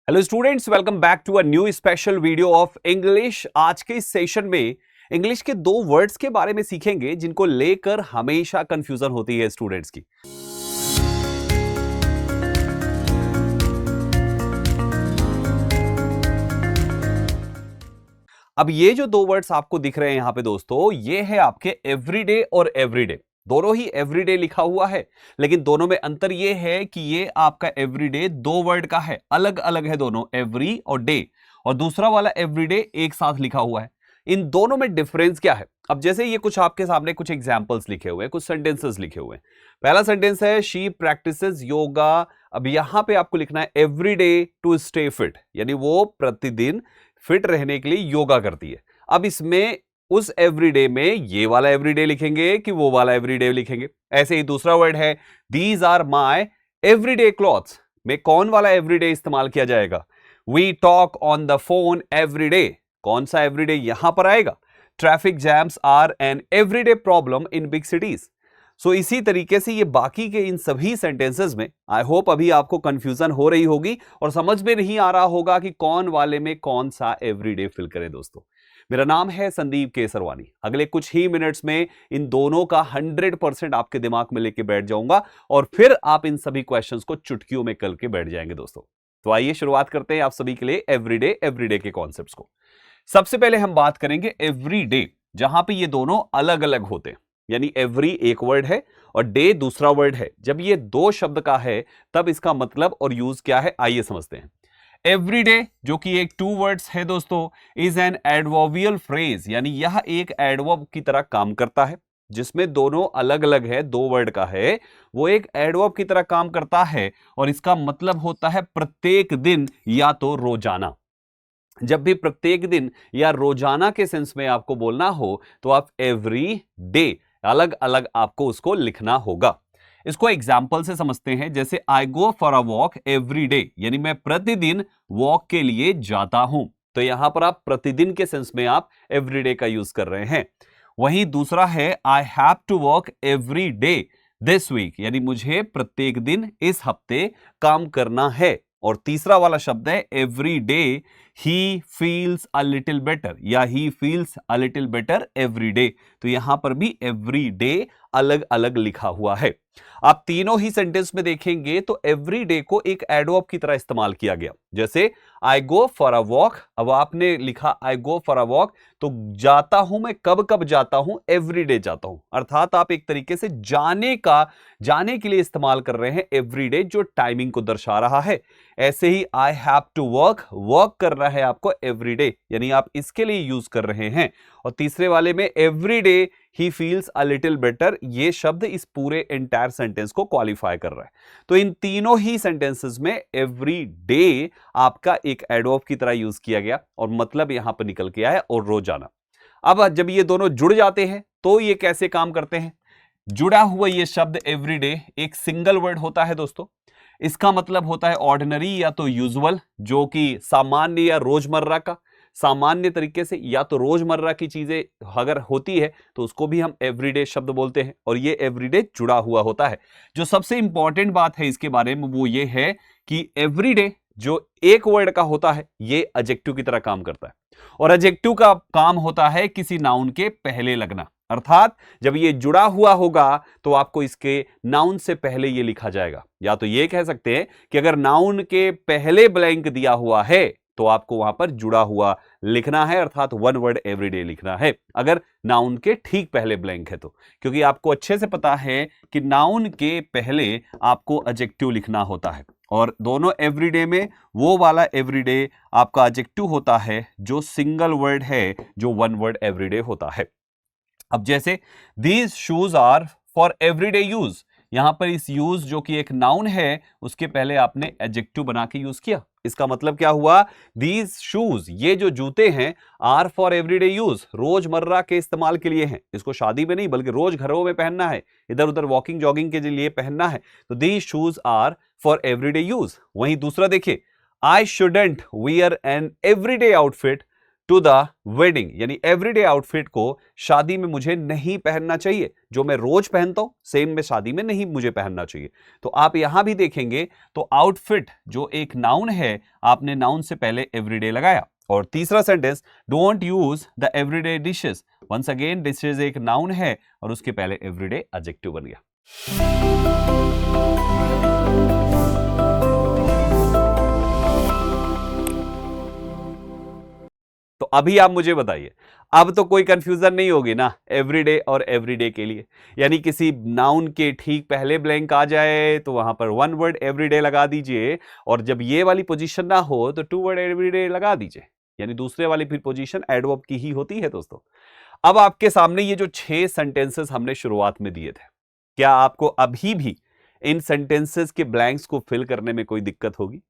Hello students, welcome back to a new special video of English. आज के इस session में इंग्लिश के दो वर्ड्स के बारे में सीखेंगे जिनको लेकर हमेशा कंफ्यूजन होती है स्टूडेंट्स की। अब ये जो दो वर्ड्स आपको दिख रहे हैं यहां पे दोस्तों, ये है आपके एवरीडे और एवरीडे। दोनों ही एवरीडे लिखा हुआ है, लेकिन दोनों में अंतर ये है कि ये आपका एवरीडे दो वर्ड का है, अलग अलग है दोनों, एवरी और डे। और दूसरा वाला एवरीडे एक साथ लिखा हुआ है। इन दोनों में डिफरेंस क्या है? अब जैसे ये कुछ आपके सामने कुछ एग्जांपल्स लिखे हुए हैं, कुछ सेंटेंसेस लिखे हुए हैं। पहला सेंटेंस है शी प्रैक्टिसेस योगा। अब यहां पे आपको लिखना है एवरीडे टू स्टे फिट, यानी वो प्रतिदिन फिट रहने के लिए योगा करती है। अब इसमें उस एवरीडे में ये वाला एवरीडे लिखेंगे कि वो वाला एवरीडे लिखेंगे? ऐसे ही दूसरा वर्ड है these are my everyday clothes, में कौन वाला एवरीडे इस्तेमाल किया जाएगा? We talk on the phone everyday, कौन सा एवरीडे यहां पर आएगा? Traffic jams are an everyday problem in big cities. So इसी तरीके से ये बाकी के इन सभी सेंटेंसेस में आई होप अभी आपको कंफ्यूजन हो रही होगी और समझ में नहीं आ रहा होगा कि कौन वाले में कौन सा एवरीडे फिल करें। दोस्तों, मेरा नाम है संदीप केसरवानी। अगले कुछ ही मिनट्स में इन दोनों का 100% आपके दिमाग में लेके बैठ जाऊंगा और फिर आप इन सभी क्वेश्चंस को चुटकियों में कल के बैठ जाएंगे। दोस्तों, तो आइए शुरुआत करते हैं आप सभी के लिए एवरीडे के कॉन्सेप्ट्स को। सबसे पहले हम बात करेंगे एवरीडे, जहां पे ये दोनों अलग अलग होते हैं, यानी एवरी एक वर्ड है और डे दूसरा वर्ड है। जब ये दो शब्द का है तब इसका मतलब और यूज क्या है, आइए समझते हैं। एवरीडे जो कि एक टू वर्ड्स है दोस्तों, इज एन एडवर्बियल फ्रेज, यानी यह एक एडवर्ब की तरह काम करता है। जिसमें दोनों अलग अलग है, दो वर्ड का है, वो एक एडवर्ब की तरह काम करता है और इसका मतलब होता है प्रत्येक दिन या तो रोजाना। जब भी प्रत्येक दिन या रोजाना के सेंस में आपको बोलना हो तो आप एवरी डे अलग अलग आपको उसको लिखना होगा। इसको एग्जाम्पल से समझते हैं। जैसे I go for a walk every day, यानी मैं प्रतिदिन वॉक के लिए जाता हूं। तो यहां पर आप प्रतिदिन के सेंस में आप एवरीडे का यूज कर रहे हैं। वहीं दूसरा है I have to work every day this week, यानी मुझे प्रत्येक दिन इस हफ्ते काम करना है। और तीसरा वाला शब्द है every day he feels a little better, या he feels a little better every day. तो यहां पर भी एवरी डे अलग अलग लिखा हुआ है। आप तीनों ही सेंटेंस में देखेंगे तो एवरी डे को एक एडवर्ब की तरह इस्तेमाल किया गया। जैसे I go for a walk, अब आपने लिखा आई गो फॉर अ वॉक, तो जाता हूं मैं कब कब जाता हूं? एवरी डे जाता हूं। अर्थात आप एक तरीके से जाने के लिए इस्तेमाल कर रहे हैं एवरी डे, जो टाइमिंग को दर्शा रहा है। ऐसे ही आई हैव टू वर्क कर रहा है आपको एवरी डे, यानी आप इसके लिए यूज कर रहे हैं। और तीसरे वाले में every day he feels a little better, ये शब्द इस पूरे एंटायर सेंटेंस को क्वालिफाई कर रहा है। तो इन तीनों ही सेंटेंसेस में एवरी डे आपका एक एडवर्ब की तरह यूज किया गया और मतलब यहां पर निकल के आया और रोजाना। अब जब ये दोनों जुड़ जाते हैं तो ये कैसे काम करते हैं? जुड़ा हुआ ये शब्द एवरीडे एक सिंगल वर्ड होता है दोस्तों। इसका मतलब होता है ऑर्डिनरी या तो यूजुअल, जो कि सामान्य या रोजमर्रा का। सामान्य तरीके से या तो रोजमर्रा की चीजें अगर होती है तो उसको भी हम एवरीडे शब्द बोलते हैं, और ये एवरीडे जुड़ा हुआ होता है। जो सबसे इंपॉर्टेंट बात है इसके बारे में वो ये है कि एवरीडे जो एक वर्ड का होता है ये एडजेक्टिव की तरह काम करता है, और एडजेक्टिव का काम होता है किसी नाउन के पहले लगना। अर्थात जब ये जुड़ा हुआ होगा तो आपको इसके नाउन से पहले ये लिखा जाएगा। या तो ये कह सकते हैं कि अगर नाउन के पहले ब्लैंक दिया हुआ है तो आपको वहां पर जुड़ा हुआ लिखना है, अर्थात वन वर्ड एवरीडे लिखना है। अगर नाउन के ठीक पहले ब्लैंक है तो, क्योंकि आपको अच्छे से पता है कि नाउन के पहले आपको एडजेक्टिव लिखना होता है, और दोनों एवरीडे में वो वाला एवरीडे आपका एडजेक्टिव होता है जो सिंगल वर्ड है, जो वन वर्ड एवरीडे होता है। अब जैसे these shoes are for everyday use, यहां पर इस यूज जो कि एक नाउन है उसके पहले आपने एडजेक्टिव बना के यूज किया। इसका मतलब क्या हुआ? दीज शूज, ये जो जूते हैं, आर फॉर एवरीडे यूज, रोजमर्रा के इस्तेमाल के लिए हैं। इसको शादी में नहीं बल्कि रोज घरों में पहनना है, इधर उधर वॉकिंग जॉगिंग के लिए पहनना है। तो these shoes are for everyday use. वहीं दूसरा देखिए, I shouldn't wear an everyday outfit to the wedding, यानी एवरीडे आउटफिट को शादी में मुझे नहीं पहनना चाहिए। जो मैं रोज पहनता हूं सेम में शादी में नहीं मुझे पहनना चाहिए। तो आप यहां भी देखेंगे तो आउटफिट जो एक नाउन है, आपने नाउन से पहले एवरीडे लगाया। और तीसरा sentence, don't use the everyday dishes, once again dishes एक नाउन है और उसके पहले एवरीडे एडजेक्टिव बन गया। तो अभी आप मुझे बताइए, अब तो कोई कंफ्यूजन नहीं होगी ना एवरीडे और एवरीडे के लिए। यानी किसी नाउन के ठीक पहले ब्लैंक आ जाए तो वहां पर वन वर्ड एवरीडे लगा दीजिए, और जब ये वाली पोजीशन ना हो तो टू वर्ड एवरीडे लगा दीजिए, यानी दूसरे वाली फिर पोजीशन एडवर्ब की ही होती है दोस्तों। अब आपके सामने ये जो 6 सेंटेंसेस हमने शुरुआत में दिए थे, क्या आपको अभी भी इन सेंटेंसेस के ब्लैंक्स को फिल करने में कोई दिक्कत होगी?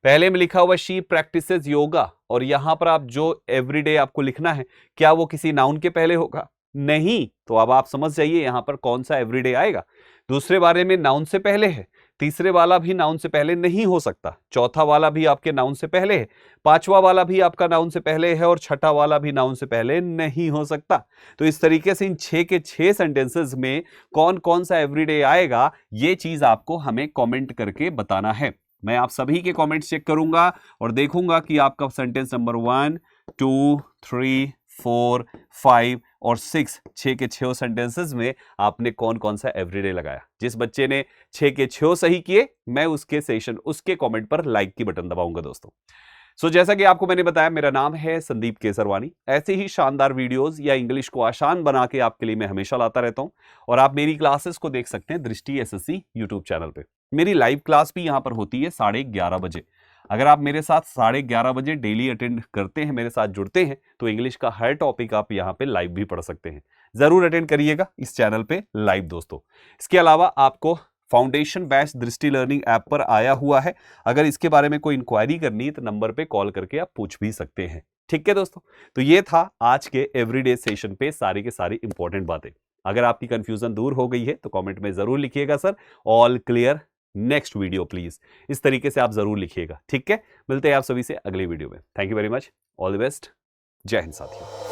पहले में लिखा हुआ शी प्रैक्टिसेस योगा, और यहां पर आप जो एवरीडे आपको लिखना है, क्या वो किसी नाउन के पहले होगा? नहीं। तो अब आप समझ जाइए यहां पर कौन सा एवरीडे आएगा। दूसरे बारे में नाउन से पहले है, तीसरे वाला भी नाउन से पहले नहीं हो सकता, चौथा वाला भी आपके नाउन से पहले है, पांचवा वाला भी आपका नाउन से पहले है, और छठा वाला भी नाउन से पहले नहीं हो सकता। तो इस तरीके से इन 6 के 6 सेंटेंसेस में कौन कौन सा एवरीडे आएगा, ये चीज आपको हमें कॉमेंट करके बताना है। मैं आप सभी के कमेंट्स चेक करूंगा और देखूंगा कि आपका सेंटेंस नंबर 1, 2, 3, 4, 5 और 6, 6 के 6 सेंटेंसेस में आपने कौन कौन सा एवरीडे लगाया। जिस बच्चे ने 6 के 6 सही किए, मैं उसके कमेंट पर लाइक की बटन दबाऊंगा दोस्तों। जैसा कि आपको मैंने बताया, मेरा नाम है संदीप केसरवानी। ऐसे ही शानदार वीडियोस या इंग्लिश को आसान बना के आपके लिए मैं हमेशा लाता रहता हूं, और आप मेरी क्लासेस को देख सकते हैं दृष्टि एसएससी यूट्यूब चैनल पे। मेरी लाइव क्लास भी यहां पर होती है 11:30 बजे। अगर आप मेरे साथ 11:30 बजे डेली अटेंड करते हैं, मेरे साथ जुड़ते हैं, तो इंग्लिश का हर टॉपिक आप यहाँ पे लाइव भी पढ़ सकते हैं। जरूर अटेंड करिएगा इस चैनल पे लाइव दोस्तों। इसके अलावा आपको फाउंडेशन बैच दृष्टि लर्निंग ऐप पर आया हुआ है। अगर इसके बारे में कोई इंक्वायरी करनी है तो नंबर पे कॉल करके आप पूछ भी सकते हैं। ठीक है दोस्तों, तो ये था आज के एवरीडे सेशन पे सारी के सारी इंपॉर्टेंट बातें। अगर आपकी कंफ्यूजन दूर हो गई है तो कमेंट में जरूर लिखिएगा sir all clear, next video please, इस तरीके से आप जरूर लिखिएगा। ठीक है, मिलते हैं आप सभी से अगली वीडियो में। Thank you very much, all the best, जय हिंद साथियों।